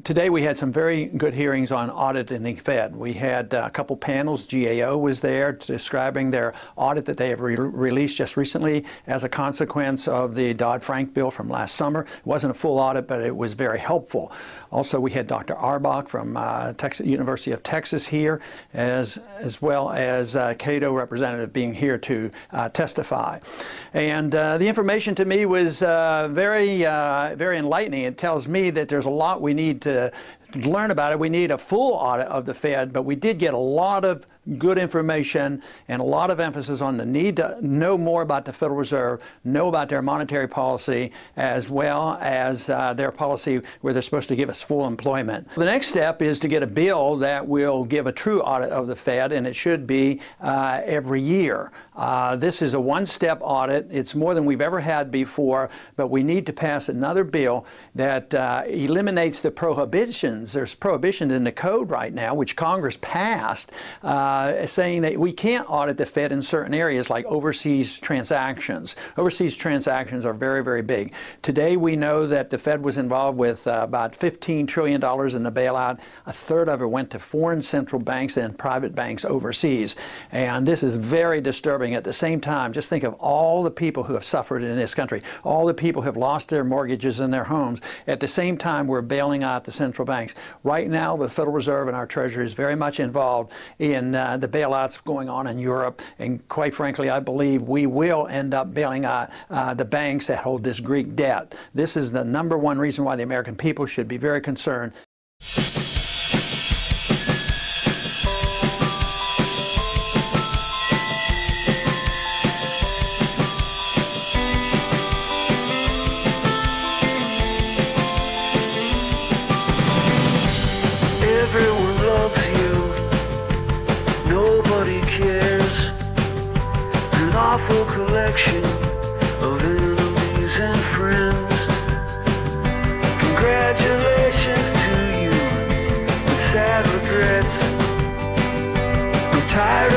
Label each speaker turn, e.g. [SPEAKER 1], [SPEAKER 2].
[SPEAKER 1] Today we had some very good hearings on audit in the Fed. We had a couple panels. GAO was there describing their audit that they have released just recently as a consequence of the Dodd-Frank bill from last summer. It wasn't a full audit, but it was very helpful. Also, we had Dr. Arbach from University of Texas here, as well as Cato representative being here to testify. And the information to me was very enlightening. It tells me that there's a lot we need to learn about it. We need a full audit of the Fed, but we did get a lot of good information and a lot of emphasis on the need to know more about the Federal Reserve, know about their monetary policy, as well as their policy where they're supposed to give us full employment. The next step is to get a bill that will give a true audit of the Fed, and it should be every year. This is a one-step audit. It's more than we've ever had before, but we need to pass another bill that eliminates the prohibitions. There's prohibitions in the code right now, which Congress passed, saying that we can't audit the Fed in certain areas like overseas transactions. Overseas transactions are very, very big. Today we know that the Fed was involved with about $15 trillion in the bailout. A third of it went to foreign central banks and private banks overseas. And this is very disturbing. At the same time, just think of all the people who have suffered in this country, all the people who have lost their mortgages and their homes. At the same time, we're bailing out the central banks. Right now, the Federal Reserve and our Treasury is very much involved in the bailouts going on in Europe, and quite frankly, I believe we will end up bailing out the banks that hold this Greek debt. This is the #1 reason why the American people should be very concerned.
[SPEAKER 2] Everyone loves you, nobody cares. An awful collection of enemies and friends. Congratulations to you, with sad regrets. I'm tired